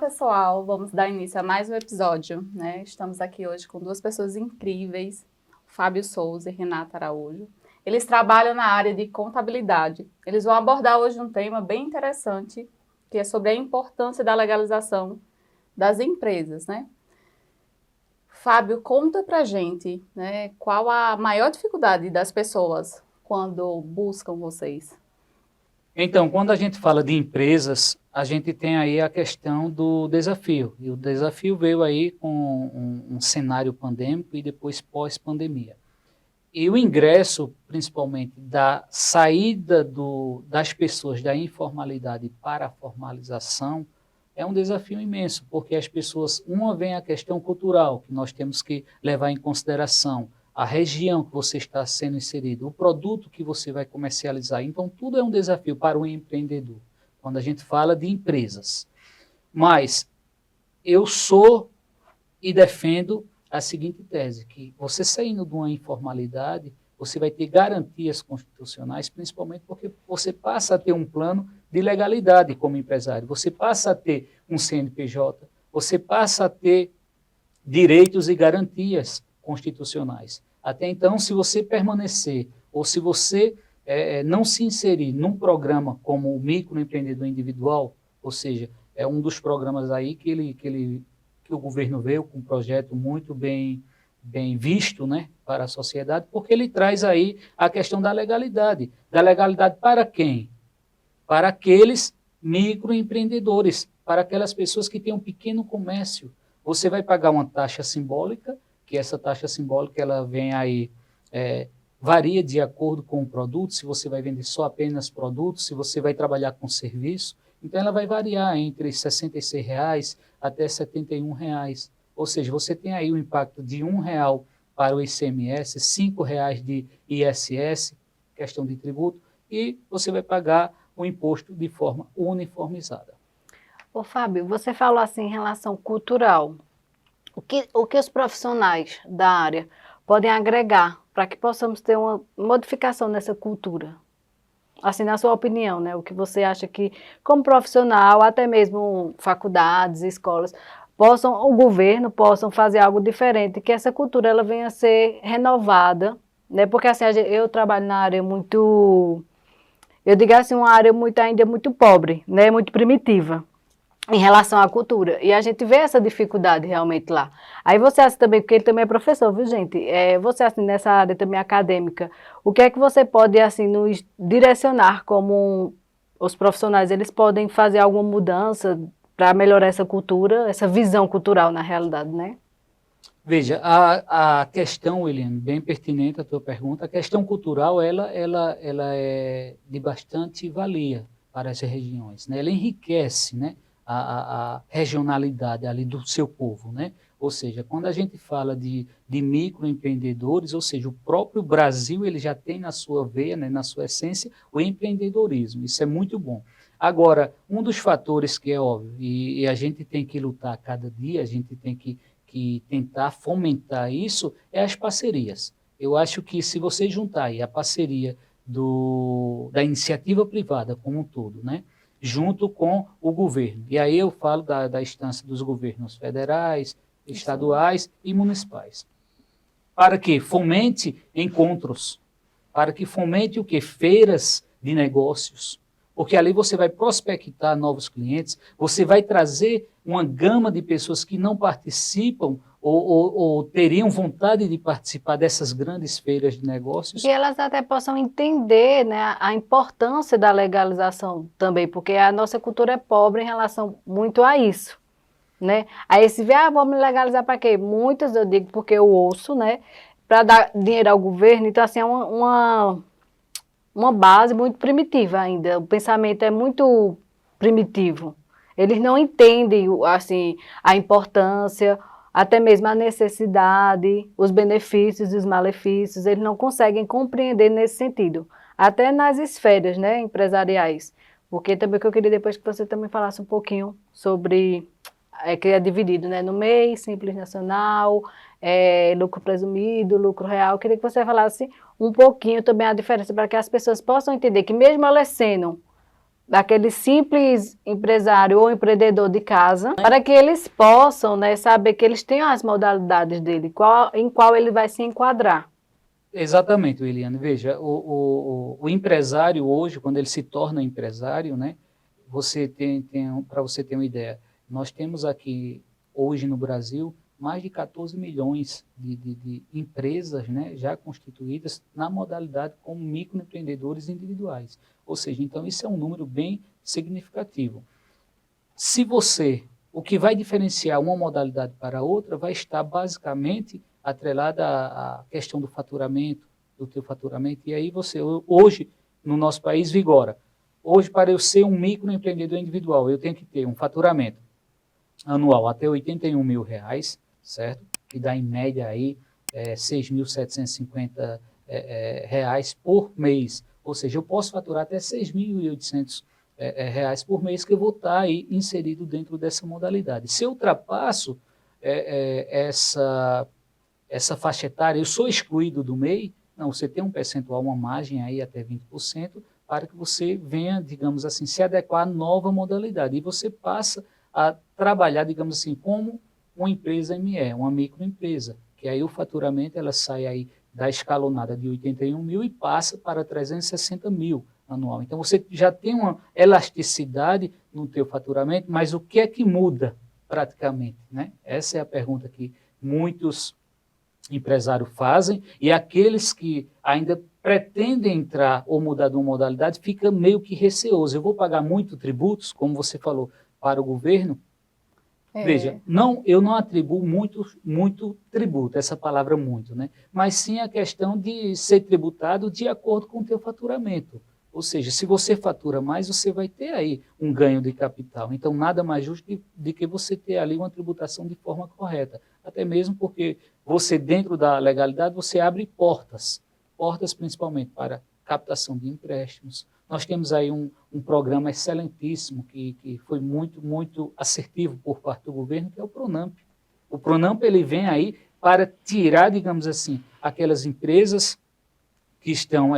pessoal, vamos dar início a mais um episódio, né? Estamos aqui hoje com duas pessoas incríveis, Fábio Souza e Renata Araújo. Eles trabalham na área de contabilidade. Eles vão abordar hoje um tema bem interessante, que é sobre a importância da legalização das empresas, né? Fábio, conta pra gente, né, qual a maior dificuldade das pessoas quando buscam vocês? Então, quando a gente fala de empresas, a gente tem aí a questão do desafio. E o desafio veio aí com um cenário pandêmico e depois pós-pandemia. E o ingresso, principalmente, da saída das pessoas da informalidade para a formalização, é um desafio imenso, porque as pessoas, uma vem a questão cultural, que nós temos que levar em consideração, a região que você está sendo inserido, o produto que você vai comercializar. Então, tudo é um desafio para o empreendedor, quando a gente fala de empresas. Mas eu sou e defendo a seguinte tese, que você saindo de uma informalidade, você vai ter garantias constitucionais, principalmente porque você passa a ter um plano de legalidade como empresário, você passa a ter um CNPJ, você passa a ter direitos e garantias constitucionais. Até então, se você permanecer, ou se você não se inserir num programa como o microempreendedor individual, ou seja, é um dos programas aí que o governo veio com um projeto muito bem visto, né, para a sociedade, porque ele traz aí a questão da legalidade. Da legalidade para quem? Para aqueles microempreendedores, para aquelas pessoas que têm um pequeno comércio. Você vai pagar uma taxa simbólica, que essa taxa simbólica ela vem aí, varia de acordo com o produto, se você vai vender só apenas produtos, se você vai trabalhar com serviço, então ela vai variar entre R$ 66 até R$ 71. Ou seja, você tem aí o impacto de R$ 1 para o ICMS, R$ 5 de ISS, questão de tributo, e você vai pagar o imposto de forma uniformizada. Ô Fábio, você falou assim em relação cultural. O que os profissionais da área podem agregar para que possamos ter uma modificação nessa cultura? Assim, na sua opinião, né? O que você acha que, como profissional, até mesmo faculdades, escolas, o governo possam fazer algo diferente, que essa cultura ela venha a ser renovada, né? Porque assim, eu trabalho na área muito, eu digo assim, uma área ainda muito pobre, né? Muito primitiva em relação à cultura. E a gente vê essa dificuldade realmente lá. Aí você acha também, porque ele também é professor, viu, gente? Você assim, nessa área também acadêmica, o que é que você pode, assim, nos direcionar como os profissionais, eles podem fazer alguma mudança para melhorar essa cultura, essa visão cultural na realidade, né? Veja, a questão, William, bem pertinente a tua pergunta, a questão cultural, ela é de bastante valia para as regiões, né? Ela enriquece, né, a regionalidade ali do seu povo, né? Ou seja, quando a gente fala de microempreendedores, ou seja, o próprio Brasil ele já tem na sua veia, né, na sua essência, o empreendedorismo, isso é muito bom. Agora, um dos fatores que é óbvio, e a gente tem que lutar cada dia, a gente tem que tentar fomentar isso é as parcerias. Eu acho que se você juntar aí a parceria da iniciativa privada como um todo, né, junto com o governo, e aí eu falo da instância dos governos federais, estaduais e municipais, para que fomente encontros, para que fomente o que? Feiras de negócios, porque ali você vai prospectar novos clientes, você vai trazer uma gama de pessoas que não participam ou teriam vontade de participar dessas grandes feiras de negócios. E elas até possam entender, né, a importância da legalização também, porque a nossa cultura é pobre em relação muito a isso, né? Aí se vê, vamos legalizar para quê? Muitas eu digo porque eu ouço, né, para dar dinheiro ao governo, então assim é uma base muito primitiva ainda, o pensamento é muito primitivo. Eles não entendem, assim, a importância, até mesmo a necessidade, os benefícios e os malefícios, eles não conseguem compreender nesse sentido. Até nas esferas, né, empresariais. Porque também que eu queria depois que você também falasse um pouquinho sobre, que é dividido, né, no MEI, Simples Nacional, lucro presumido, lucro real. Eu queria que você falasse um pouquinho também a diferença para que as pessoas possam entender que mesmo elas sendo daquele simples empresário ou empreendedor de casa, para que eles possam, né, saber que eles têm as modalidades dele, em qual ele vai se enquadrar. Exatamente, Eliane. Veja, o empresário hoje, quando ele se torna empresário, né, para você ter uma ideia, nós temos aqui, hoje no Brasil, mais de 14 milhões de empresas, né, já constituídas na modalidade como microempreendedores individuais. Ou seja, então isso é um número bem significativo. O que vai diferenciar uma modalidade para a outra vai estar basicamente atrelada à questão do faturamento, do teu faturamento, e aí hoje, no nosso país, vigora. Hoje, para eu ser um microempreendedor individual, eu tenho que ter um faturamento anual até R$81 mil, certo? Que dá em média aí 6.750 reais por mês. Ou seja, eu posso faturar até 6.800 reais por mês que eu vou estar aí inserido dentro dessa modalidade. Se eu ultrapasso essa faixa etária, eu sou excluído do MEI, não, você tem um percentual, uma margem aí até 20%, para que você venha, digamos assim, se adequar à nova modalidade. E você passa a trabalhar, digamos assim, como uma empresa ME, uma microempresa, que aí o faturamento ela sai aí da escalonada de 81 mil e passa para 360 mil anual. Então você já tem uma elasticidade no teu faturamento, mas o que é que muda praticamente, né? Essa é a pergunta que muitos empresários fazem, e aqueles que ainda pretendem entrar ou mudar de uma modalidade fica meio que receoso. Eu vou pagar muito tributos, como você falou, para o governo? Veja, eu não atribuo muito tributo, essa palavra muito, né? Mas sim a questão de ser tributado de acordo com o teu faturamento. Ou seja, se você fatura mais, você vai ter aí um ganho de capital. Então, nada mais justo de que você ter ali uma tributação de forma correta. Até mesmo porque você, dentro da legalidade, você abre portas principalmente para captação de empréstimos. Nós temos aí um programa excelentíssimo que foi muito assertivo por parte do governo, que é o Pronamp. O Pronamp ele vem aí para tirar, digamos assim, aquelas empresas que estão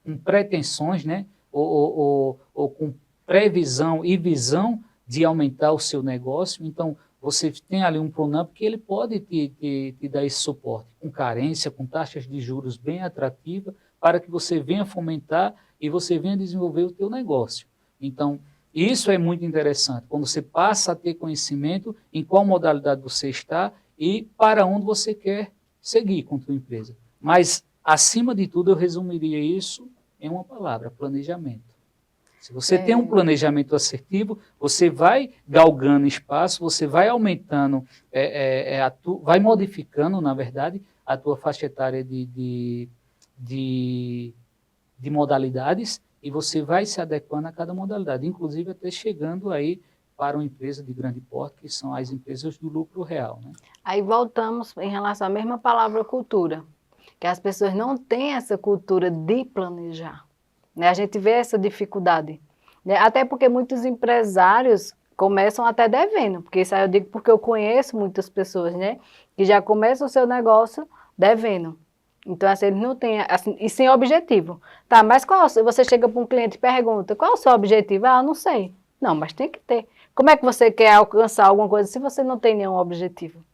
com pretensões, né, ou com previsão e visão de aumentar o seu negócio. Então, você tem ali um Pronamp que ele pode te dar esse suporte, com carência, com taxas de juros bem atrativas, para que você venha fomentar e você venha desenvolver o teu negócio. Então, isso é muito interessante, quando você passa a ter conhecimento em qual modalidade você está e para onde você quer seguir com a tua empresa. Mas, acima de tudo, eu resumiria isso em uma palavra: planejamento. Se você tem um planejamento assertivo, você vai galgando espaço, você vai aumentando, vai modificando, na verdade, a tua faixa etária de modalidades, e você vai se adequando a cada modalidade, inclusive até chegando aí para uma empresa de grande porte, que são as empresas do lucro real, né? Aí voltamos em relação à mesma palavra cultura, que as pessoas não têm essa cultura de planejar, né? A gente vê essa dificuldade, né? Até porque muitos empresários começam até devendo, porque isso aí eu digo porque eu conheço muitas pessoas, né, que já começam o seu negócio devendo. Então, assim, eles não têm, assim, e sem objetivo. Tá, mas você chega para um cliente e pergunta, qual é o seu objetivo? Ah, eu não sei. Não, mas tem que ter. Como é que você quer alcançar alguma coisa se você não tem nenhum objetivo?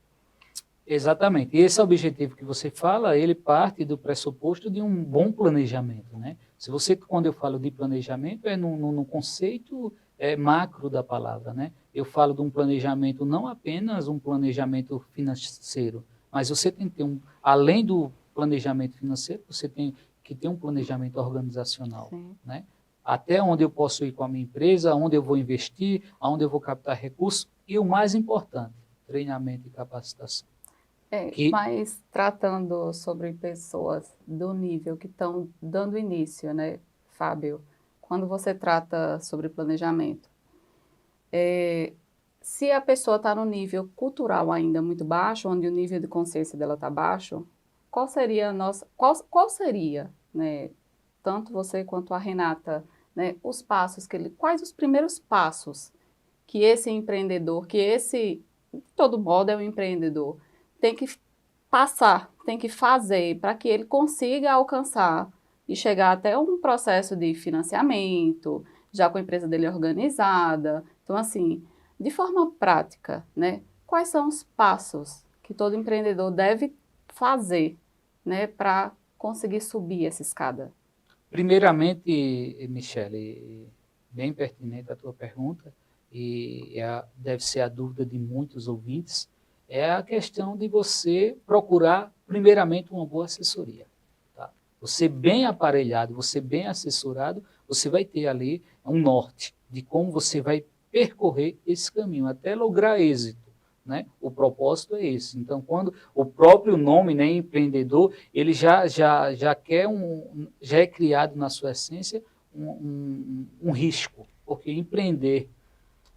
Exatamente. E esse objetivo que você fala, ele parte do pressuposto de um bom planejamento, né? Se você, quando eu falo de planejamento, é no conceito macro da palavra, né? Eu falo de um planejamento, não apenas um planejamento financeiro, mas você tem que ter além do planejamento financeiro, você tem que ter um planejamento organizacional, né? Até onde eu posso ir com a minha empresa, onde eu vou investir, aonde eu vou captar recursos, e o mais importante, treinamento e capacitação. Mas tratando sobre pessoas do nível que estão dando início, né, Fábio? Quando você trata sobre planejamento, se a pessoa está no nível cultural ainda muito baixo, onde o nível de consciência dela está baixo, qual seria qual seria, né, tanto você quanto a Renata, né, quais os primeiros passos que esse empreendedor, de todo modo é um empreendedor, tem que passar, tem que fazer para que ele consiga alcançar e chegar até um processo de financiamento, já com a empresa dele organizada. Então, assim, de forma prática, né, quais são os passos que todo empreendedor deve fazer, né, para conseguir subir essa escada? Primeiramente, Michele, bem pertinente a tua pergunta, e deve ser a dúvida de muitos ouvintes, é a questão de você procurar, primeiramente, uma boa assessoria. Tá? Você bem aparelhado, você bem assessorado, você vai ter ali um norte de como você vai percorrer esse caminho até lograr êxito. Né? O propósito é esse. Então, quando o próprio nome, né, empreendedor, ele já quer já é criado na sua essência um risco, porque empreender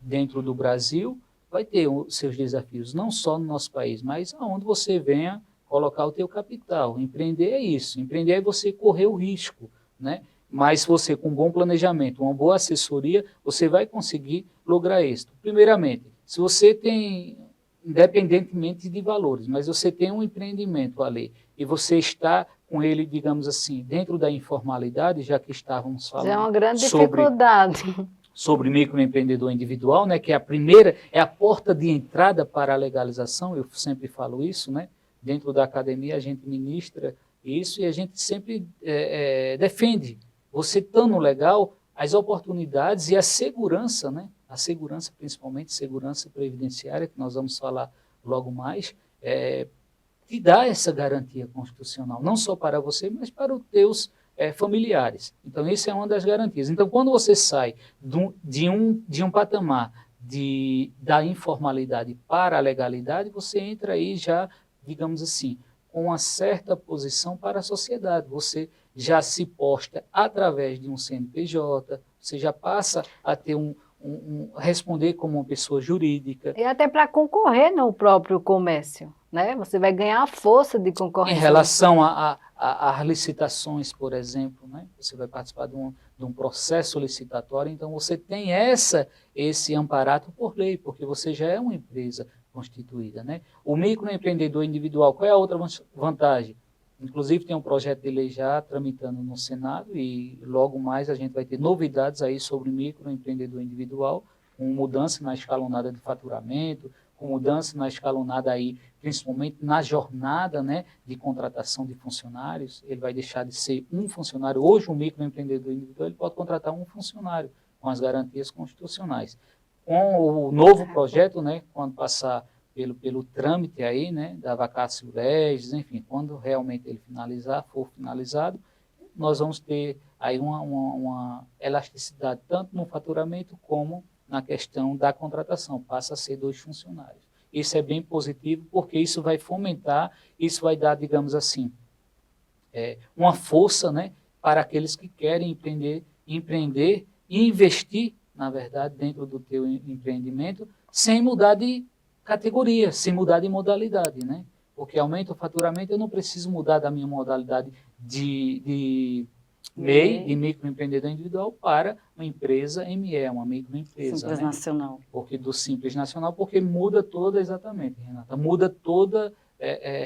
dentro do Brasil vai ter os seus desafios, não só no nosso país, mas aonde você venha colocar o teu capital. Empreender é isso, empreender é você correr o risco, né? Mas você, com um bom planejamento, uma boa assessoria, você vai conseguir lograr êxito. Primeiramente, se você tem, independentemente de valores, mas você tem um empreendimento ali e você está com ele, digamos assim, dentro da informalidade, já que estávamos falando Já é uma grande sobre dificuldade. microempreendedor individual, né, que é a primeira, é a porta de entrada para a legalização, eu sempre falo isso, né, dentro da academia a gente ministra isso e a gente sempre defende, você estando legal, as oportunidades e a segurança, né, a segurança, principalmente segurança previdenciária, que nós vamos falar logo mais, te dá essa garantia constitucional, não só para você, mas para os teus familiares. Então, isso é uma das garantias. Então, quando você sai de um patamar da informalidade para a legalidade, você entra aí já, digamos assim, com uma certa posição para a sociedade. Você já se posta através de um CNPJ, você já passa a ter responder como uma pessoa jurídica. E até para concorrer no próprio comércio, né? Você vai ganhar a força de Em concorrência. relação às licitações, por exemplo, né? Você vai participar de um processo licitatório, então você tem esse amparato por lei, porque você já é uma empresa constituída. Né? O microempreendedor individual, qual é a outra vantagem? Inclusive tem um projeto de lei já tramitando no Senado e logo mais a gente vai ter novidades aí sobre microempreendedor individual, com mudança na escalonada de faturamento, com mudança na escalonada aí, principalmente na jornada, né, de contratação de funcionários. Ele vai deixar de ser um funcionário. Hoje, um microempreendedor individual ele pode contratar um funcionário com as garantias constitucionais. Com o novo projeto, né, quando passar pelo trâmite aí, né, da vacatio legis, enfim, quando realmente ele for finalizado, nós vamos ter aí uma elasticidade tanto no faturamento como na questão da contratação, passa a ser 2 funcionários. Isso é bem positivo porque isso vai fomentar, isso vai dar, digamos assim, uma força, né, para aqueles que querem empreender e investir, na verdade, dentro do teu empreendimento, sem mudar de categoria, sem mudar de modalidade, né? Porque aumenta o faturamento, eu não preciso mudar da minha modalidade de MEI, de microempreendedor individual, para uma empresa ME, uma microempresa. Simples, né? Nacional. Porque do Simples Nacional, porque muda toda, exatamente, Renata, muda toda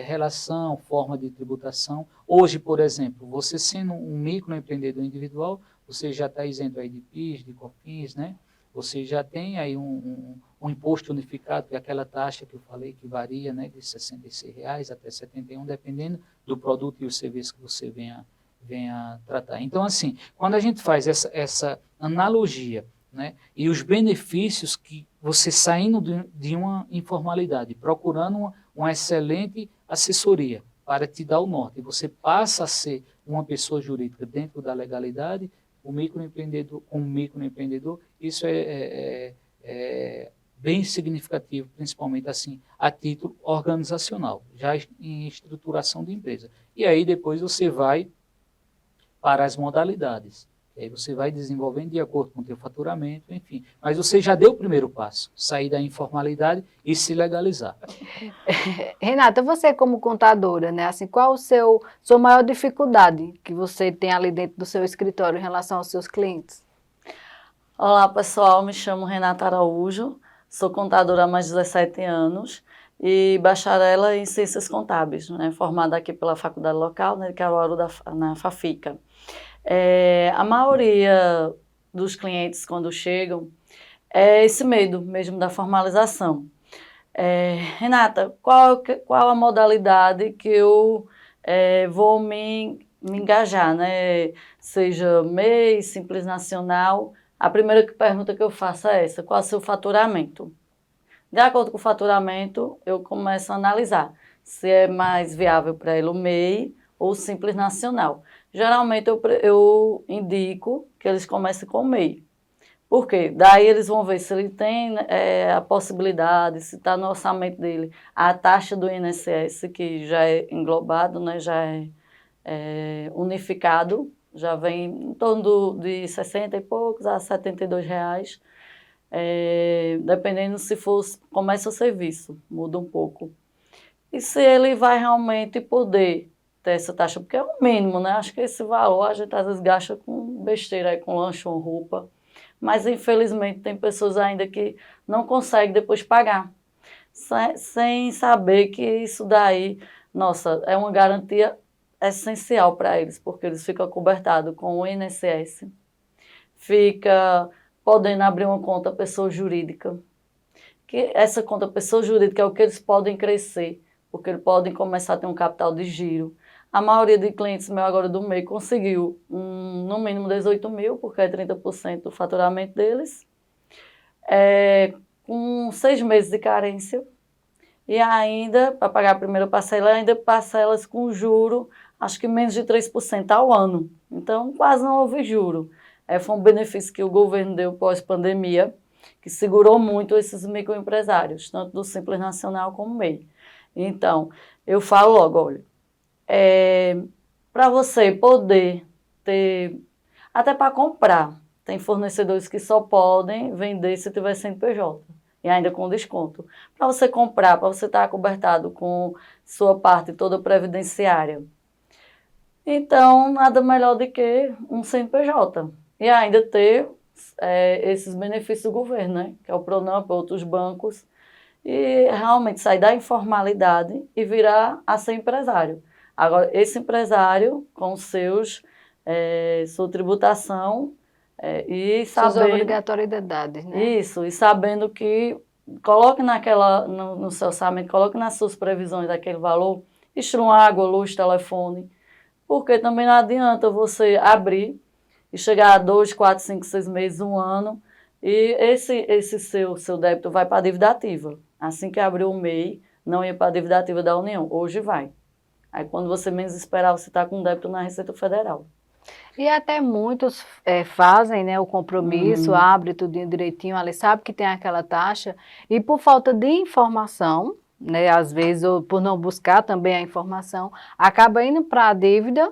relação, forma de tributação. Hoje, por exemplo, você sendo um microempreendedor individual, você já está isento aí de PIS, de COFINS, né? Você já tem aí um imposto unificado, que é aquela taxa que eu falei que varia, né, de R$ 66 até R$ 71, dependendo do produto e o serviço que você venha tratar. Então, assim, quando a gente faz essa analogia, né, e os benefícios que você saindo de uma informalidade, procurando uma excelente assessoria para te dar o norte, e você passa a ser uma pessoa jurídica dentro da legalidade, o microempreendedor, como microempreendedor, isso é bem significativo, principalmente assim, a título organizacional, já em estruturação de empresa. E aí depois você vai para as modalidades. E aí você vai desenvolvendo de acordo com o teu faturamento, enfim. Mas você já deu o primeiro passo, sair da informalidade e se legalizar. Renata, você como contadora, né? Assim, qual sua maior dificuldade que você tem ali dentro do seu escritório em relação aos seus clientes? Olá, pessoal. Me chamo Renata Araújo. Sou contadora há mais de 17 anos e bacharela em Ciências Contábeis, né? Formada aqui pela faculdade local, né, de Caruaru, na FAFICA. A maioria dos clientes quando chegam é esse medo mesmo da formalização. Renata, qual a modalidade que eu vou me engajar, né? Seja MEI, Simples Nacional. A primeira pergunta que eu faço é essa: qual é o seu faturamento? De acordo com o faturamento, eu começo a analisar se é mais viável para ele o MEI ou o Simples Nacional. Geralmente eu indico que eles comecem com o MEI. Por quê? Daí eles vão ver se ele tem a possibilidade, se está no orçamento dele, a taxa do INSS, que já é englobado, né, já é unificado, já vem em torno de 60 e poucos a R$ 72, dependendo se for comércio ou serviço, muda um pouco. E se ele vai realmente poder ter essa taxa, porque é o mínimo, né? Acho que esse valor a gente às vezes gasta com besteira, aí, com lanche ou roupa, mas infelizmente tem pessoas ainda que não conseguem depois pagar, sem saber que isso daí, nossa, é uma garantia essencial para eles, porque eles ficam cobertados com o INSS, fica podendo abrir uma conta pessoa jurídica, que essa conta pessoa jurídica é o que eles podem crescer, porque eles podem começar a ter um capital de giro. A maioria de clientes meus agora do MEI conseguiu no mínimo 18 mil, porque é 30% do faturamento deles, com 6 meses de carência, e ainda, para pagar a primeira parcela, ainda parcelas com juro, acho que menos de 3% ao ano. Então, quase não houve juro. Foi um benefício que o governo deu pós-pandemia, que segurou muito esses microempresários, tanto do Simples Nacional como MEI. Então, eu falo logo, olha, para você poder ter, até para comprar, tem fornecedores que só podem vender se tiver CNPJ, e ainda com desconto. Para você comprar, para você estar cobertado com sua parte toda previdenciária. Então, nada melhor do que um CNPJ. E ainda ter esses benefícios do governo, né? Que é o Pronamp, outros bancos, e realmente sair da informalidade e virar a ser empresário. Agora, esse empresário, com sua tributação e sabendo... Suas obrigatoriedades, né? Isso, e sabendo que coloque no seu orçamento, coloque nas suas previsões daquele valor, estilo água, luz, telefone, porque também não adianta você abrir e chegar a 2, 4, 5, 6 meses, um ano, e esse seu débito vai para a dívida ativa. Assim que abriu o MEI, não ia para a dívida ativa da União, hoje vai. Aí quando você menos esperar, você está com débito na Receita Federal. E até muitos fazem, né, o compromisso, abre tudo direitinho, ali sabe que tem aquela taxa, e por falta de informação, né, às vezes, ou por não buscar também a informação, acaba indo para a dívida,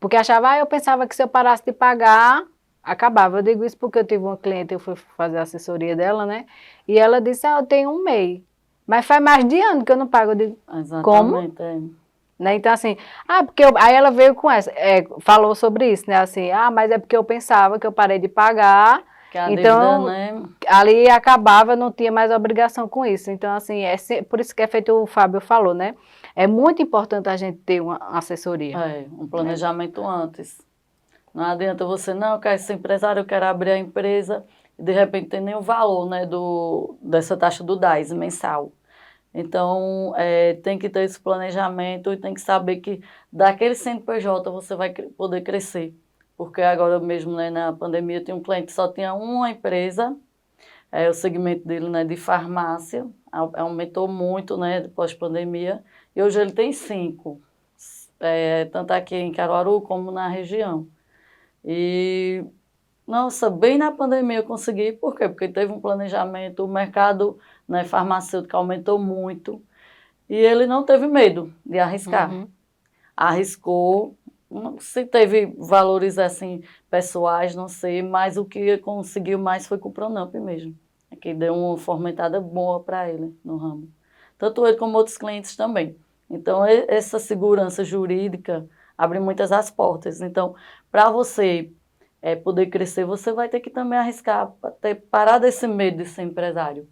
porque achava, eu pensava que se eu parasse de pagar, acabava. Eu digo isso porque eu tive uma cliente, eu fui fazer a assessoria dela, né, e ela disse, eu tenho um MEI, mas faz mais de ano que eu não pago. Eu digo, exatamente, como? Né? Então, assim, aí ela veio com essa, falou sobre isso, né, assim, mas é porque eu pensava que eu parei de pagar, que a então, dívida, né? ali acabava, não tinha mais obrigação com isso. Então, assim, por isso que é feito, o Fábio falou, né, é muito importante a gente ter uma assessoria. Um planejamento antes. Não adianta você, não, eu quero ser empresário, eu quero abrir a empresa, e de repente tem nem o valor, né, dessa taxa do DAS mensal. Então, tem que ter esse planejamento e tem que saber que daquele CNPJ você vai poder crescer. Porque agora mesmo, né, na pandemia, tinha um cliente que só tinha uma empresa, o segmento dele, né, de farmácia, aumentou muito, né, depois da pandemia, e hoje ele tem 5, tanto aqui em Caruaru como na região. E, nossa, bem na pandemia eu consegui, por quê? Porque teve um planejamento, o mercado, né, farmacêutico aumentou muito, e ele não teve medo de arriscar. Arriscou, se teve valores assim pessoais, não sei, mas o que conseguiu mais foi com o Pronamp mesmo, que deu uma fomentada boa para ele no ramo. Tanto ele como outros clientes também. Então, essa segurança jurídica abre muitas as portas. Então, para você poder crescer, você vai ter que também arriscar, parar desse medo de ser empresário.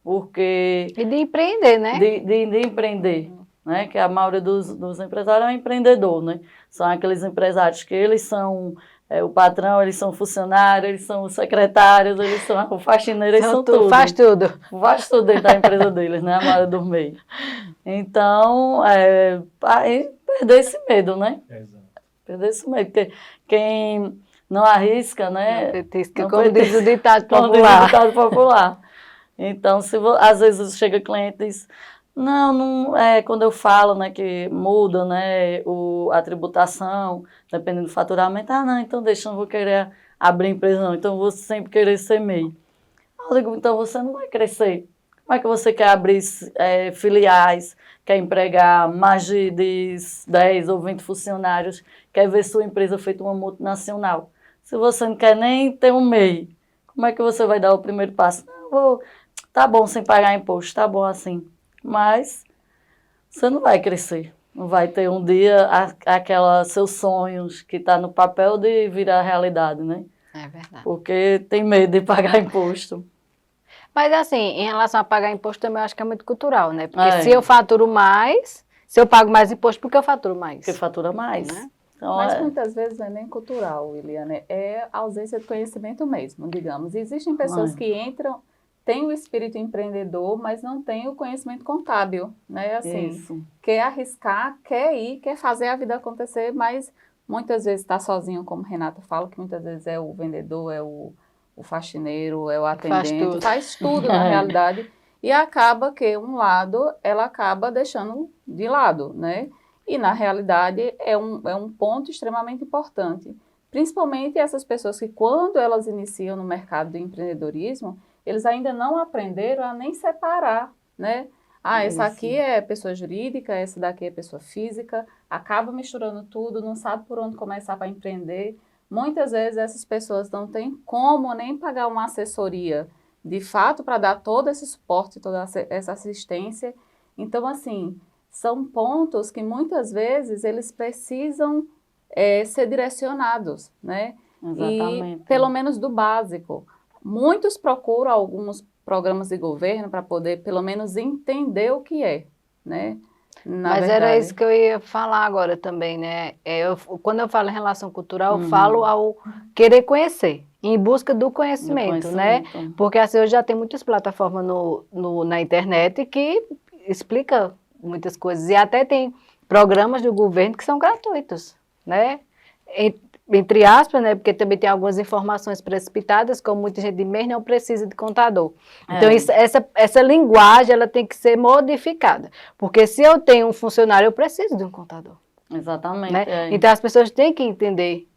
Porque... E de empreender, né? De empreender, né? Que a maioria dos empresários é um empreendedor, né? São aqueles empresários que eles são o patrão, eles são funcionários, eles são secretários, eles são o faxineiro, eles são tudo. Faz tudo. Faz tudo dentro da empresa deles, né? A hora do meio. Então, aí perder esse medo, né? Exato. Perder esse medo. Porque quem não arrisca, né? Petisca, Não como petisca. diz o ditado Como diz o popular. ditado popular. Então, às vezes chega cliente e diz, não é quando eu falo, né, que muda, né, a tributação, dependendo do faturamento, não, então deixa, eu não vou querer abrir empresa não, então eu vou sempre querer ser MEI. Eu digo, então você não vai crescer. Como é que você quer abrir filiais, quer empregar mais de 10 ou 20 funcionários, quer ver sua empresa feita uma multinacional? Se você não quer nem ter um MEI, como é que você vai dar o primeiro passo? Tá bom sem pagar imposto, tá bom assim. Mas você não vai crescer. Não vai ter um dia seus sonhos que está no papel de virar realidade, né? É verdade. Porque tem medo de pagar imposto. Mas assim, em relação a pagar imposto também eu acho que é muito cultural, né? Porque É. se eu faturo mais, se eu pago mais imposto, porque eu faturo mais. Porque fatura mais. Né? Então, Mas muitas vezes não é nem cultural, Eliane, é a ausência de conhecimento mesmo, digamos. Existem pessoas que entram, têm o espírito empreendedor, mas não têm o conhecimento contábil, né? Assim, isso. quer arriscar, quer ir, quer fazer a vida acontecer, mas muitas vezes está sozinho, como Renata fala, que muitas vezes é o vendedor, é o faxineiro, é o atendente, faz tudo na realidade, e acaba que um lado ela acaba deixando de lado, né? E na realidade é um ponto extremamente importante, principalmente essas pessoas que quando elas iniciam no mercado do empreendedorismo, eles ainda não aprenderam a nem separar, né? Essa aqui é pessoa jurídica, essa daqui é pessoa física, acaba misturando tudo, não sabe por onde começar para empreender. Muitas vezes essas pessoas não têm como nem pagar uma assessoria, de fato, para dar todo esse suporte, toda essa assistência. Então, assim, são pontos que muitas vezes eles precisam ser direcionados, né? Exatamente. E pelo menos do básico. Muitos procuram alguns programas de governo para poder pelo menos entender o que é, né? Mas era isso que eu ia falar agora também, né? Quando eu falo em relação cultural, eu falo ao querer conhecer, em busca do conhecimento, né? Porque assim, hoje já tem muitas plataformas na internet que explica muitas coisas. E até tem programas do governo que são gratuitos, né? Entre aspas, né? Porque também tem algumas informações precipitadas, como muita gente diz, mas não precisa de contador. Então, essa linguagem, ela tem que ser modificada. Porque se eu tenho um funcionário, eu preciso de um contador. Exatamente. Né? Então, as pessoas têm que entender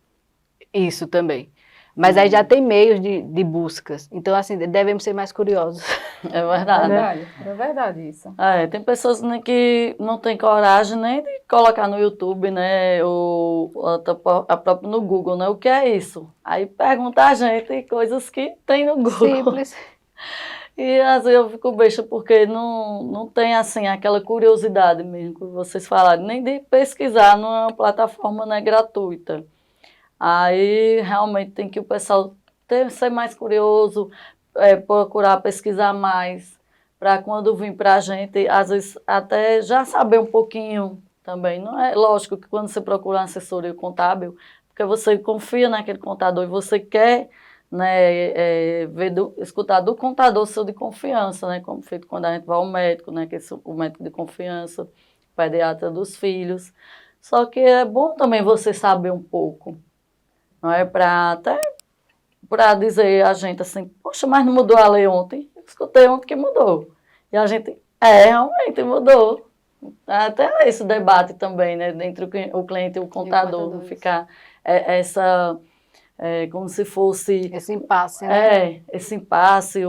isso também. Mas aí já tem meios de buscas. Então, assim, devemos ser mais curiosos. É verdade. É verdade isso. Tem pessoas que não têm coragem nem de colocar no YouTube, né, ou a própria no Google, né, o que é isso? Aí pergunta a gente coisas que tem no Google. Simples. E às vezes eu fico besta porque não tem, assim, aquela curiosidade mesmo que vocês falaram, nem de pesquisar numa plataforma, né, gratuita. Aí realmente tem que o pessoal ser mais curioso, procurar pesquisar mais, para quando vir para a gente, às vezes até já saber um pouquinho também. Não é lógico que quando você procura uma assessoria contábil, porque você confia naquele contador e você quer, né, escutar do contador seu de confiança, né, como feito quando a gente vai ao médico, né, que é o médico de confiança, pediatra dos filhos. Só que é bom também você saber um pouco. Não é para dizer a gente assim, poxa, mas não mudou a lei ontem? Eu escutei ontem que mudou. E a gente, realmente mudou. Até esse debate também, né, entre o cliente e o contador, não ficar como se fosse... Esse impasse, né? Esse impasse,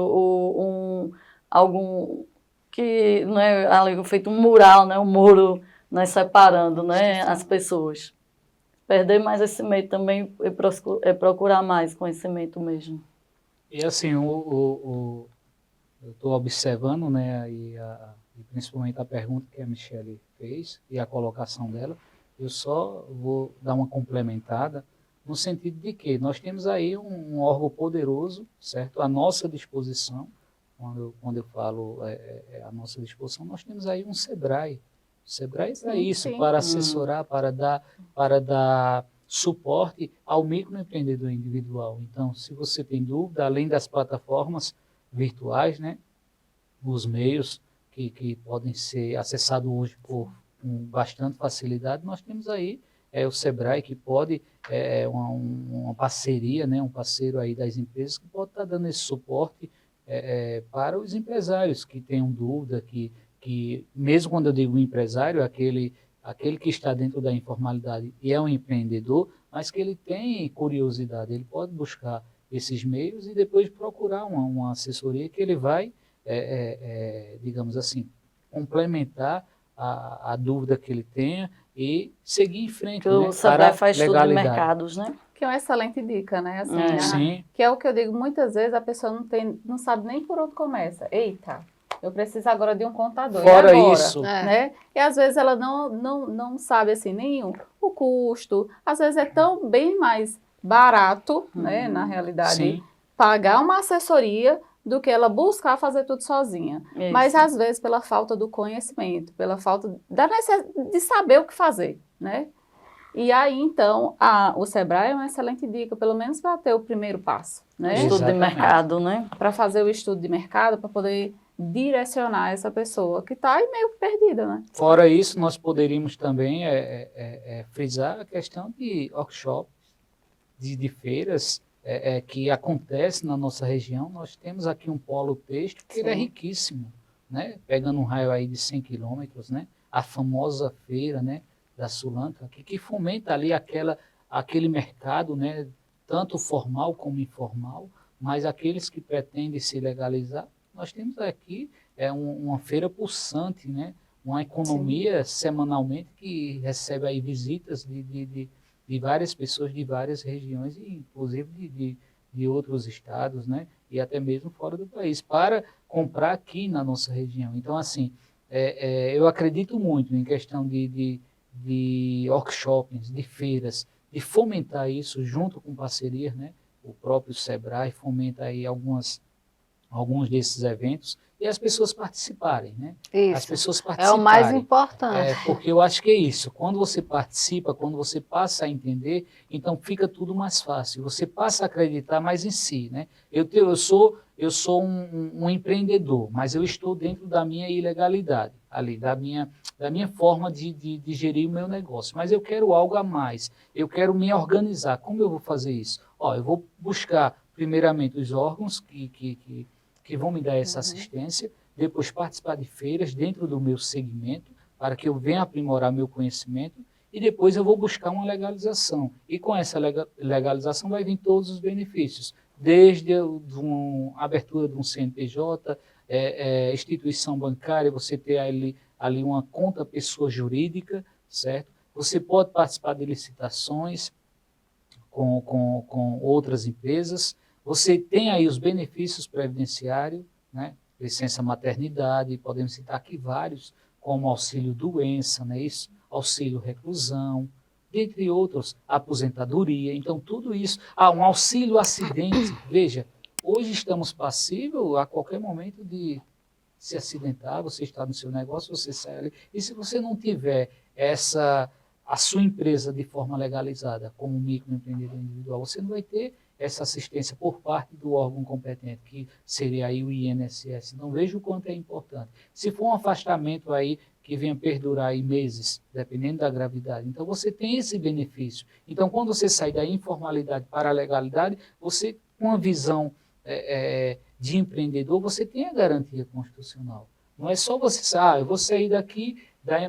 algum que, né, ali feito um mural, né, um muro, né, separando, né, as pessoas. Perder mais esse medo também é procurar mais conhecimento mesmo. E assim, eu estou observando, né, e principalmente a pergunta que a Michele fez e a colocação dela, eu só vou dar uma complementada no sentido de que nós temos aí um órgão poderoso, certo, à nossa disposição. Quando eu falo à nossa disposição, nós temos aí um SEBRAE. O SEBRAE é para isso, para assessorar, para dar suporte ao microempreendedor individual. Então, se você tem dúvida, além das plataformas virtuais, né, os meios que podem ser acessados hoje com bastante facilidade, nós temos aí o Sebrae, que pode, uma parceria, né, um parceiro aí das empresas, que pode estar dando esse suporte para os empresários que tenham dúvida, que mesmo quando eu digo empresário, aquele que está dentro da informalidade e é um empreendedor, mas que ele tem curiosidade, ele pode buscar esses meios e depois procurar uma assessoria que ele vai, digamos assim, complementar a dúvida que ele tenha e seguir em frente, Que né, o Sebrae faz estudo de legalidade. mercados, né? Que é uma excelente dica, né? Assim, Sim. que é o que eu digo, muitas vezes a pessoa não sabe nem por onde começa. Eita, eu preciso agora de um contador. Fora e agora? isso, Né? E às vezes ela não sabe assim nenhum o custo. Às vezes é tão bem mais barato, né, na realidade, sim, pagar uma assessoria do que ela buscar fazer tudo sozinha. Isso. Mas às vezes pela falta do conhecimento, pela falta de saber o que fazer, né? E aí, então, o Sebrae é uma excelente dica, pelo menos para ter o primeiro passo, né? Estudo de Exatamente. mercado, né? Para fazer o estudo de mercado, para poder direcionar essa pessoa que está aí meio perdida, né? Fora isso, nós poderíamos também frisar a questão de workshops, de feiras que acontecem na nossa região. Nós temos aqui um polo têxtil que ele é Sim. riquíssimo, né? Pegando um raio aí de 100 quilômetros, né? A famosa feira, né, da Sulanca, que fomenta ali aquele mercado, né, tanto formal como informal, mas aqueles que pretendem se legalizar. Nós temos aqui uma feira pulsante, né? Uma economia semanalmente que recebe aí visitas de várias pessoas de várias regiões, e inclusive de outros estados, né? E até mesmo fora do país, para comprar aqui na nossa região. Então, assim, eu acredito muito em questão de workshops, de feiras, de fomentar isso junto com parcerias, né? O próprio Sebrae fomenta aí alguns desses eventos e as pessoas participarem, né? As Isso. pessoas É participarem. o mais importante. Porque eu acho que é isso. Quando você participa, quando você passa a entender, então fica tudo mais fácil. Você passa a acreditar mais em si, né? Eu sou um empreendedor, mas eu estou dentro da minha ilegalidade, ali, da minha forma de gerir o meu negócio. Mas eu quero algo a mais. Eu quero me organizar. Como eu vou fazer isso? Eu vou buscar, primeiramente, os órgãos que vão me dar essa assistência, depois participar de feiras dentro do meu segmento, para que eu venha aprimorar meu conhecimento, e depois eu vou buscar uma legalização. E com essa legalização vai vir todos os benefícios, desde a abertura de um CNPJ, instituição bancária, você ter ali uma conta pessoa jurídica, certo? Você pode participar de licitações com outras empresas. Você tem aí os benefícios previdenciários, né? Licença maternidade, podemos citar aqui vários, como auxílio doença, né? Isso, auxílio reclusão, dentre outros, aposentadoria. Então, tudo isso. Um auxílio acidente. Veja, hoje estamos passíveis a qualquer momento de se acidentar, você está no seu negócio, você sai ali. E se você não tiver a sua empresa de forma legalizada como microempreendedor individual, você não vai ter essa assistência por parte do órgão competente, que seria aí o INSS. Então, veja o quanto é importante. Se for um afastamento aí que venha perdurar aí meses, dependendo da gravidade, então você tem esse benefício. Então, quando você sai da informalidade para a legalidade, você, com uma visão de empreendedor, você tem a garantia constitucional. Não é só você, eu vou sair daqui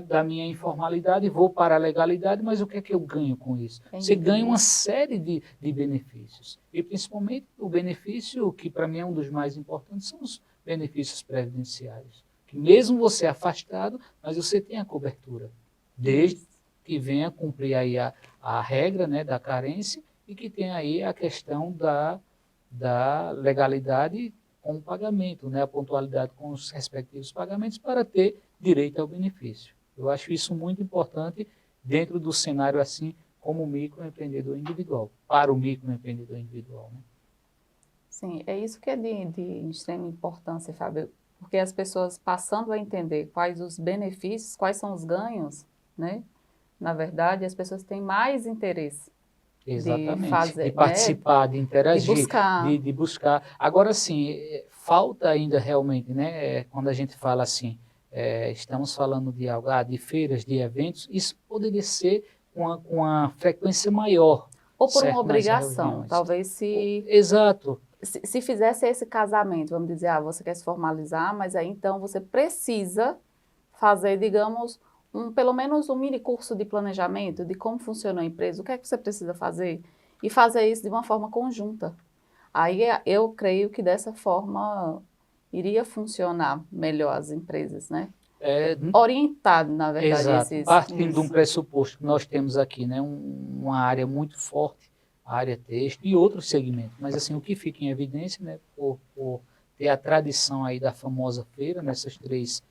da minha informalidade e vou para a legalidade, mas o que é que eu ganho com isso? Entendi. Você ganha uma série de benefícios. E principalmente o benefício, que para mim é um dos mais importantes, são os benefícios previdenciários. Que mesmo você afastado, mas você tem a cobertura. Desde que venha cumprir aí a regra, né, da carência, e que tenha aí a questão da legalidade com o pagamento, né, a pontualidade com os respectivos pagamentos para ter direito ao benefício. Eu acho isso muito importante dentro do cenário assim como microempreendedor individual, para o microempreendedor individual, né? Sim, é isso que é de extrema importância, Fábio, porque as pessoas passando a entender quais os benefícios, quais são os ganhos, né? Na verdade, as pessoas têm mais interesse Exatamente. fazer, De né? participar, de De interagir, buscar. de buscar. Agora, sim, falta ainda realmente, né? Quando a gente fala assim, estamos falando de algo, de feiras, de eventos, isso poderia ser com uma frequência maior, Ou por uma certo? Nas obrigação. reuniões. Talvez Exato. se fizesse esse casamento, vamos dizer, você quer se formalizar, mas aí então você precisa fazer, digamos, pelo menos um mini curso de planejamento, de como funciona a empresa, o que é que você precisa fazer, e fazer isso de uma forma conjunta. Aí eu creio que dessa forma iria funcionar melhor as empresas, né? É, Orientado, na verdade, exato. esses... Partindo de um pressuposto que nós temos aqui, né? Uma área muito forte, a área têxtil e outros segmentos. Mas assim, o que fica em evidência, né? Por ter a tradição aí da famosa feira nessas três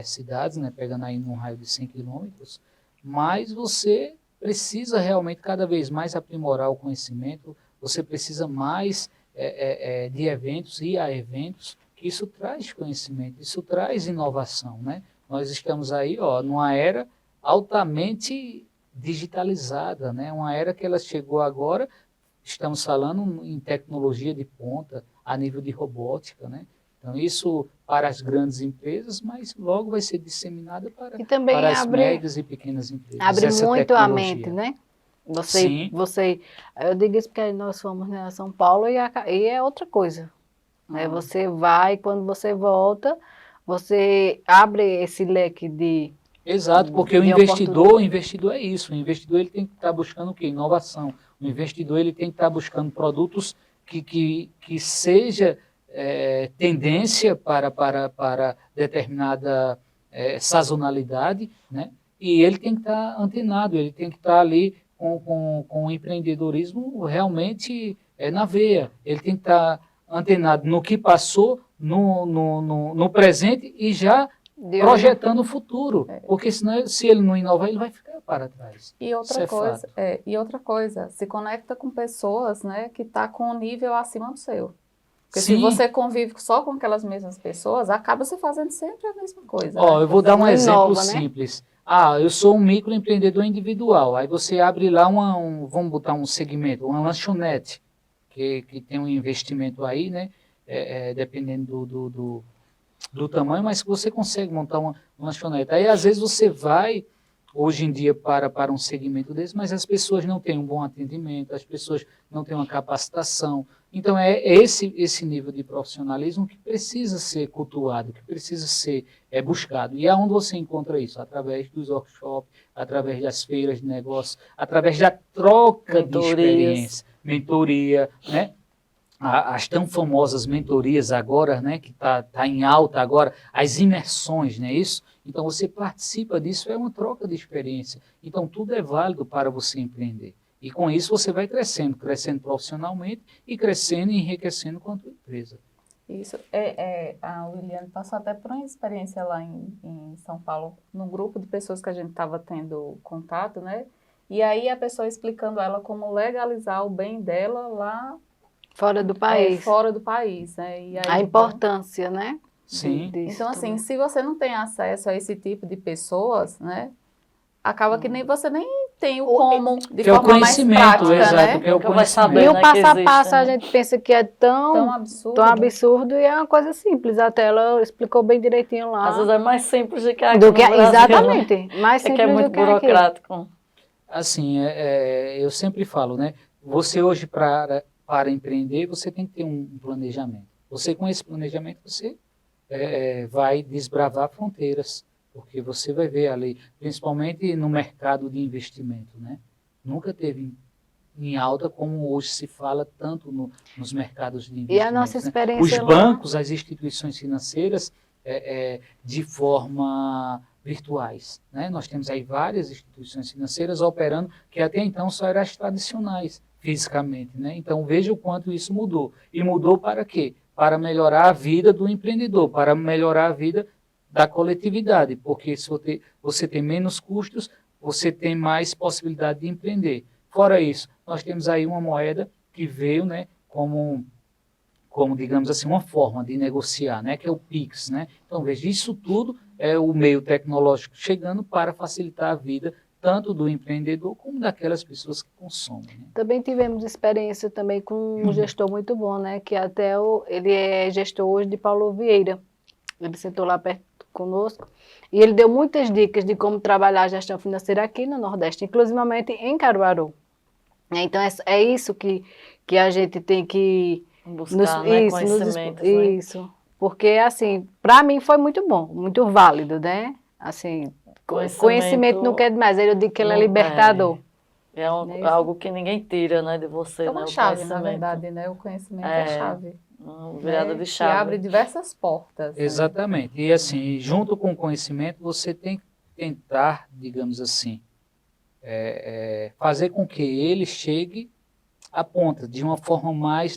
cidades, né? Pegando aí num raio de 100 quilômetros, mas você precisa realmente cada vez mais aprimorar o conhecimento, você precisa mais de eventos e a eventos, que isso traz conhecimento, isso traz inovação, né? Nós estamos aí, ó, numa era altamente digitalizada, né? Uma era que ela chegou agora, estamos falando em tecnologia de ponta, a nível de robótica, né? Então, isso para as grandes empresas, mas logo vai ser disseminada E também para as abre, médias e pequenas empresas. abre essa muito a tecnologia. mente, né? Sim. Eu digo isso porque nós fomos, né, a São Paulo e é outra coisa. Né? Você vai, quando você volta, você abre esse leque de Exato, porque o investidor é isso. O investidor ele tem que estar buscando o quê? Inovação. O investidor ele tem que estar buscando produtos que seja tendência para determinada sazonalidade, né? E ele tem que estar antenado, ele tem que estar ali com o empreendedorismo realmente na veia. Ele tem que estar antenado no que passou, no presente e já projetando o futuro, porque senão, se ele não inovar, ele vai ficar para trás. E outra coisa, se conecta com pessoas, né, que tá com um nível acima do seu. Porque se Sim. você convive só com aquelas mesmas pessoas, acaba você fazendo sempre a mesma coisa. Ó, né? eu vou dar um Não exemplo inova, né? simples. Eu sou um microempreendedor individual. Aí você abre lá vamos botar um segmento, uma lanchonete, que tem um investimento aí, né? Dependendo do tamanho, mas você consegue montar uma lanchonete. Aí, às vezes, você vai, hoje em dia, para um segmento desse, mas as pessoas não têm um bom atendimento, as pessoas não têm uma capacitação. Então, é esse nível de profissionalismo que precisa ser cultuado, que precisa ser buscado. E aonde você encontra isso? Através dos workshops, através das feiras de negócios, através da troca de experiência, mentoria, né? As tão famosas mentorias agora, né, que tá em alta agora, as imersões, não é isso? Então, você participa disso, é uma troca de experiência. Então, tudo é válido para você empreender. E com isso você vai crescendo profissionalmente e crescendo e enriquecendo quanto empresa. Isso, a Williane passou até por uma experiência lá em São Paulo, num grupo de pessoas que a gente estava tendo contato, né? E aí a pessoa explicando a ela como legalizar o bem dela lá fora do país. Fora do país, né? E aí, a importância, né? Sim. Então, assim, se você não tem acesso a esse tipo de pessoas, né? Acaba que você nem tem o como de que forma mais prática, exato, né? que é o Vai saber, conhecimento. E o né, passo que a existe, passo né? a gente pensa que é tão absurdo e é uma coisa simples. Até ela explicou bem direitinho lá. Às vezes é mais simples do que aqui no Brasil, exatamente. Né? Mais simples que é muito do que aqui. burocrático. Assim, eu sempre falo, né? Você hoje, para empreender, você tem que ter um planejamento. Você, com esse planejamento, você vai desbravar fronteiras, porque você vai ver ali, principalmente no mercado de investimento, né? Nunca teve em alta como hoje se fala tanto nos mercados de investimento. E a nossa experiência Os bancos, as instituições financeiras, de forma virtuais, né? Nós temos aí várias instituições financeiras operando que até então só eram as tradicionais fisicamente, né? Então veja o quanto isso mudou. E mudou para quê? Para melhorar a vida do empreendedor, para melhorar a vida da coletividade, porque se você tem menos custos, você tem mais possibilidade de empreender. Fora isso, nós temos aí uma moeda que veio, né, como digamos assim, uma forma de negociar, né, que é o Pix, né? Então, veja, isso tudo é o meio tecnológico chegando para facilitar a vida tanto do empreendedor como daquelas pessoas que consomem. Né? Também tivemos experiência também com um gestor muito bom, né? Que até ele é gestor hoje de Paulo Vieira. Ele sentou lá perto conosco e ele deu muitas dicas de como trabalhar a gestão financeira aqui no Nordeste, inclusivamente em Caruaru. Então é isso que a gente tem que Buscar, né, conhecimentos, né? Isso, porque assim, para mim foi muito bom, muito válido, né? Assim, conhecimento não quer demais, eu digo que ele é libertador. É algo que ninguém tira, né, de você, É né? uma O chave, na conhecimento. verdade, né? O conhecimento é a chave. Virada né? de chave. Que abre diversas portas. Né? Exatamente. E assim, junto com o conhecimento, você tem que tentar, digamos assim, fazer com que ele chegue à ponta,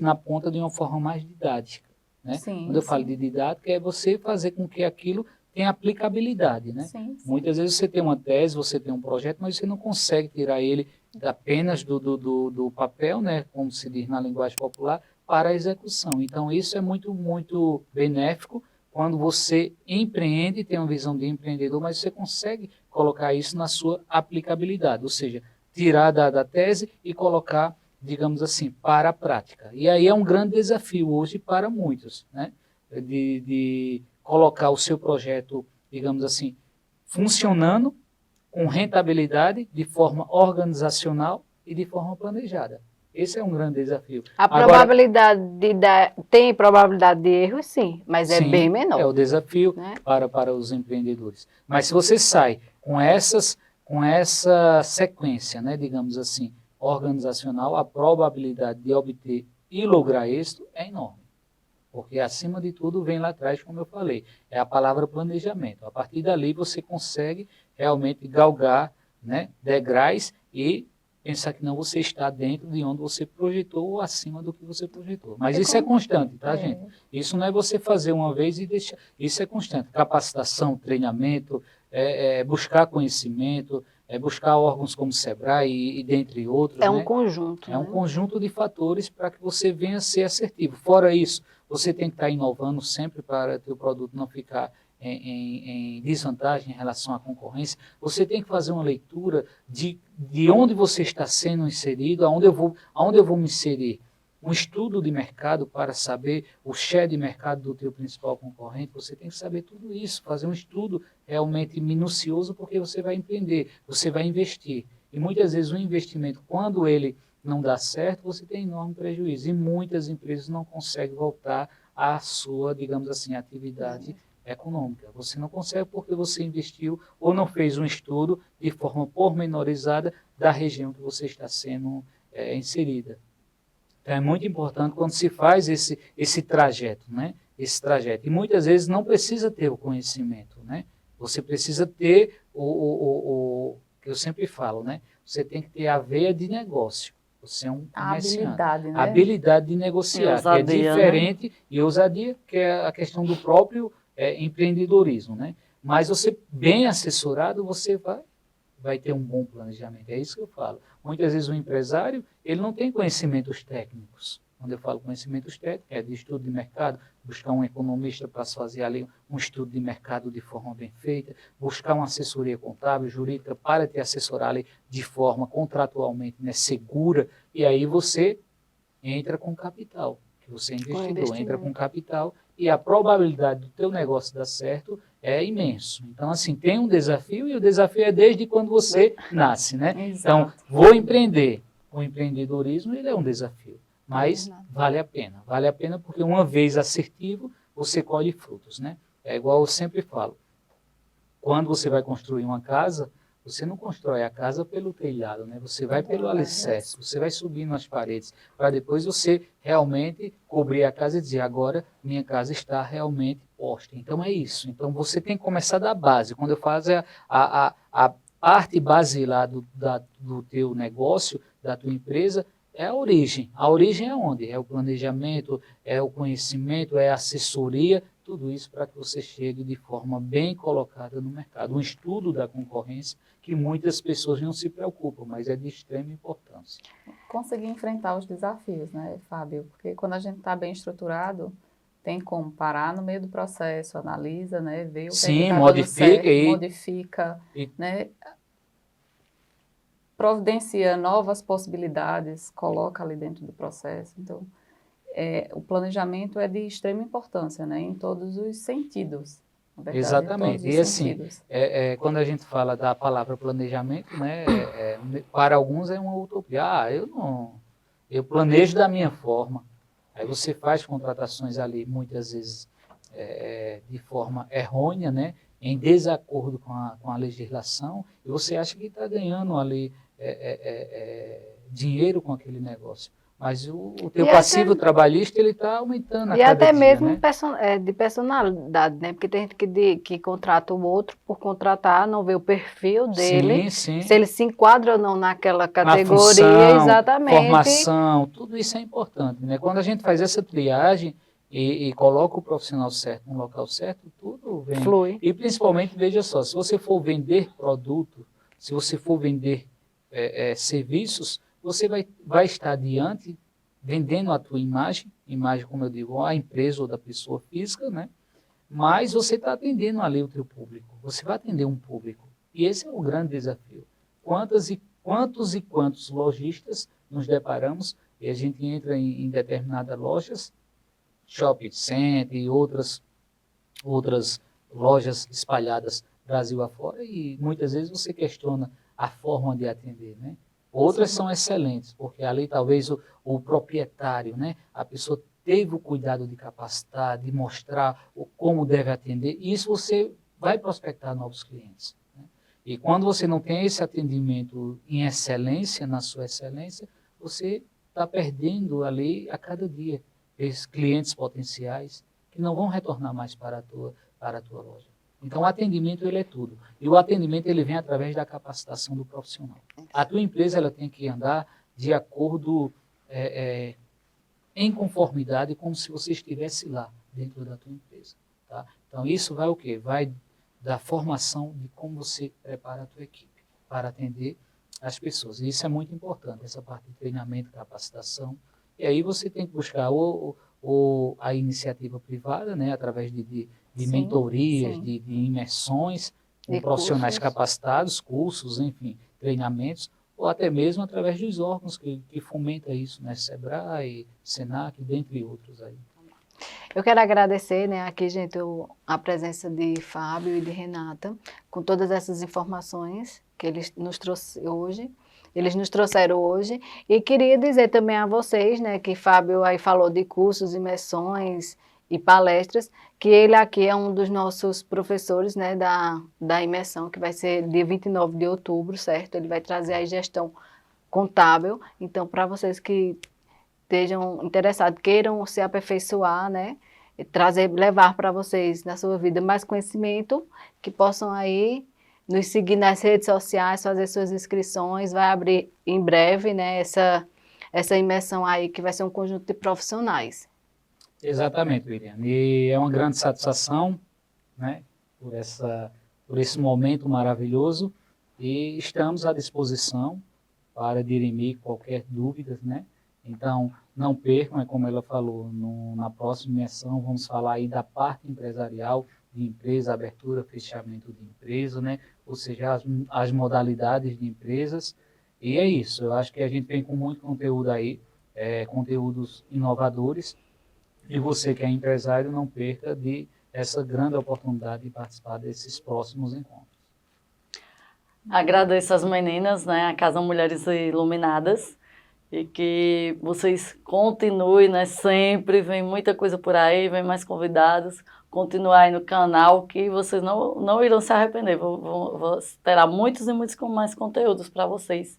na ponta de uma forma mais didática. Né? Sim, Quando eu falo de didática, é você fazer com que aquilo tenha aplicabilidade. Né? Sim. Muitas vezes você tem uma tese, você tem um projeto, mas você não consegue tirar ele apenas do papel, né? Como se diz na linguagem popular, para a execução. Então, isso é muito, muito benéfico quando você empreende, tem uma visão de empreendedor, mas você consegue colocar isso na sua aplicabilidade, ou seja, tirar da tese e colocar, digamos assim, para a prática. E aí é um grande desafio hoje para muitos, né? De colocar o seu projeto, digamos assim, funcionando com rentabilidade, de forma organizacional e de forma planejada. Esse é um grande desafio. Probabilidade tem probabilidade de erro, sim, mas é bem menor. É o desafio, né? para os empreendedores. Mas se você sai com essa sequência, né, digamos assim, organizacional, a probabilidade de obter e lograr êxito é enorme. Porque, acima de tudo, vem lá atrás, como eu falei, é a palavra planejamento. A partir dali, você consegue realmente galgar, né, degraus e pensar que não você está dentro de onde você projetou ou acima do que você projetou. Mas isso é constante, tá, gente? Isso não é você fazer uma vez e deixar. Isso é constante. Capacitação, treinamento, buscar conhecimento, buscar órgãos como o Sebrae e dentre outros. É um conjunto. É um conjunto de fatores para que você venha a ser assertivo. Fora isso, você tem que estar inovando sempre para que o produto não ficar em desvantagem em relação à concorrência. Você tem que fazer uma leitura de onde você está sendo inserido, aonde eu vou me inserir. Um estudo de mercado para saber o share de mercado do teu principal concorrente. Você tem que saber tudo isso, fazer um estudo realmente minucioso, porque você vai empreender, você vai investir. E muitas vezes o investimento, quando ele não dá certo, você tem enorme prejuízo. E muitas empresas não conseguem voltar à sua, digamos assim, atividade econômica. Você não consegue porque você investiu ou não fez um estudo de forma pormenorizada da região que você está sendo inserida. Então é muito importante quando se faz esse trajeto, né? Esse trajeto. E muitas vezes não precisa ter o conhecimento, né? Você precisa ter o que eu sempre falo, né? Você tem que ter a veia de negócio. Você é um comerciante. Habilidade, né? Habilidade de negociar, ousadia, que é diferente, né? E ousadia, que é a questão do próprio empreendedorismo, né? Mas você, bem assessorado, você vai ter um bom planejamento. É isso que eu falo. Muitas vezes o empresário, ele não tem conhecimentos técnicos. Quando eu falo conhecimentos técnicos, é de estudo de mercado, buscar um economista para fazer ali um estudo de mercado de forma bem feita, buscar uma assessoria contábil, jurídica, para te assessorar ali de forma contratualmente, né, segura, e aí você entra com capital, que você é investidor, entra com capital, e a probabilidade do teu negócio dar certo é imenso. Então, assim, tem um desafio, e o desafio é desde quando você nasce, né? Então, vou empreender. O empreendedorismo, ele é um desafio. Mas vale a pena porque uma vez assertivo, você colhe frutos, né? É igual eu sempre falo, quando você vai construir uma casa, você não constrói a casa pelo telhado, né? Você vai pelo alicerce, você vai subindo as paredes, para depois você realmente cobrir a casa e dizer, agora minha casa está realmente posta. Então é isso, então você tem que começar da base. Quando eu faço a parte basilar do teu negócio, da tua empresa, é a origem. A origem é onde? É o planejamento, é o conhecimento, é a assessoria, tudo isso para que você chegue de forma bem colocada no mercado. Um estudo da concorrência que muitas pessoas não se preocupam, mas é de extrema importância. Conseguir enfrentar os desafios, né, Fábio? Porque quando a gente está bem estruturado, tem como parar no meio do processo, analisa, né, vê o que está dando certo, modifica, né? providencia novas possibilidades, coloca ali dentro do processo. Então, o planejamento é de extrema importância, né, em todos os sentidos. Na verdade, Exatamente. em todos os E assim, sentidos. quando a gente fala da palavra planejamento, né, para alguns é uma utopia. Eu planejo da minha forma. Aí você faz contratações ali, muitas vezes, de forma errônea, né, em desacordo com a legislação, e você acha que está ganhando ali dinheiro com aquele negócio. Mas o teu passivo trabalhista, ele está aumentando a E cada até dia, mesmo né? de personalidade, né? Porque tem gente que contrata o outro por contratar, não vê o perfil dele, Sim. se ele se enquadra ou não naquela Na categoria, função, exatamente. formação, tudo isso é importante, né? Quando a gente faz essa triagem e coloca o profissional certo no local certo, tudo vem. Flui. E principalmente, veja só, se você for vender produto, se você for vender serviços, você vai estar adiante vendendo a tua imagem, como eu digo, a empresa ou da pessoa física, né? Mas você está atendendo ali o teu público, você vai atender um público. E esse é o grande desafio. Quantos lojistas nos deparamos e a gente entra em determinadas lojas, shopping center e outras lojas espalhadas Brasil afora, e muitas vezes você questiona a forma de atender, né? Outras são excelentes, porque ali talvez o proprietário, né, a pessoa teve o cuidado de capacitar, de mostrar como deve atender, e isso você vai prospectar novos clientes, né? E quando você não tem esse atendimento em excelência, na sua excelência, você está perdendo ali a cada dia esses clientes potenciais que não vão retornar mais para a tua loja. Então, o atendimento, ele é tudo. E o atendimento, ele vem através da capacitação do profissional. A tua empresa, ela tem que andar de acordo, em conformidade, como se você estivesse lá, dentro da tua empresa. Tá? Então, isso vai o quê? Vai da formação de como você prepara a tua equipe para atender as pessoas. E isso é muito importante, essa parte de treinamento, capacitação. E aí você tem que buscar ou a iniciativa privada, né, através de mentorias, sim. de imersões, com De profissionais cursos. capacitados, cursos, enfim, treinamentos, ou até mesmo através dos órgãos que fomentam isso, né, SEBRAE, SENAC, dentre outros aí. Eu quero agradecer, né, aqui, gente, a presença de Fábio e de Renata, com todas essas informações que eles nos trouxeram hoje, e queria dizer também a vocês, né, que Fábio aí falou de cursos, imersões e palestras, que ele aqui é um dos nossos professores, né, da imersão, que vai ser dia 29 de outubro, certo? Ele vai trazer a gestão contábil, então, para vocês que estejam interessados, queiram se aperfeiçoar, né, e levar para vocês na sua vida mais conhecimento, que possam aí nos seguir nas redes sociais, fazer suas inscrições, vai abrir em breve, né, essa imersão aí, que vai ser um conjunto de profissionais. Exatamente, William. E é uma grande satisfação, né, por esse momento maravilhoso, e estamos à disposição para dirimir qualquer dúvida, né? Então, não percam, como ela falou, na próxima imersão vamos falar aí da parte empresarial de empresa, abertura, fechamento de empresa, né? Ou seja, as modalidades de empresas. E é isso, eu acho que a gente vem com muito conteúdo aí, conteúdos inovadores, e você que é empresário, não perca essa grande oportunidade de participar desses próximos encontros. Agradeço às meninas, né, a Casa Mulheres Iluminadas, e que vocês continuem, né, sempre, vem muita coisa por aí, vem mais convidados, continuar aí no canal, que vocês não irão se arrepender, terá muitos e muitos mais conteúdos para vocês.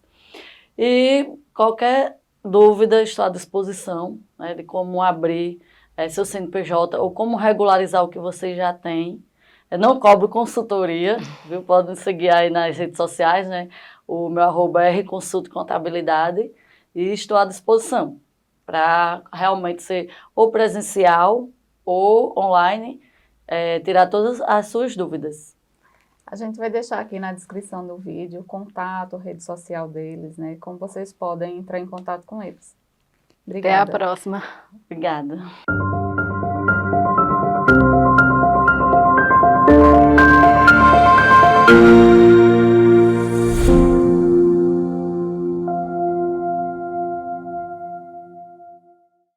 E qualquer dúvida, estou à disposição, né, de como abrir seu CNPJ ou como regularizar o que vocês já têm. Eu não cobro consultoria, viu? Podem seguir aí nas redes sociais, né? O meu @ rconsultocontabilidade, e estou à disposição para realmente ser ou presencial ou online, tirar todas as suas dúvidas. A gente vai deixar aqui na descrição do vídeo o contato, a rede social deles, né? Como vocês podem entrar em contato com eles. Obrigada. Até a próxima. Obrigada.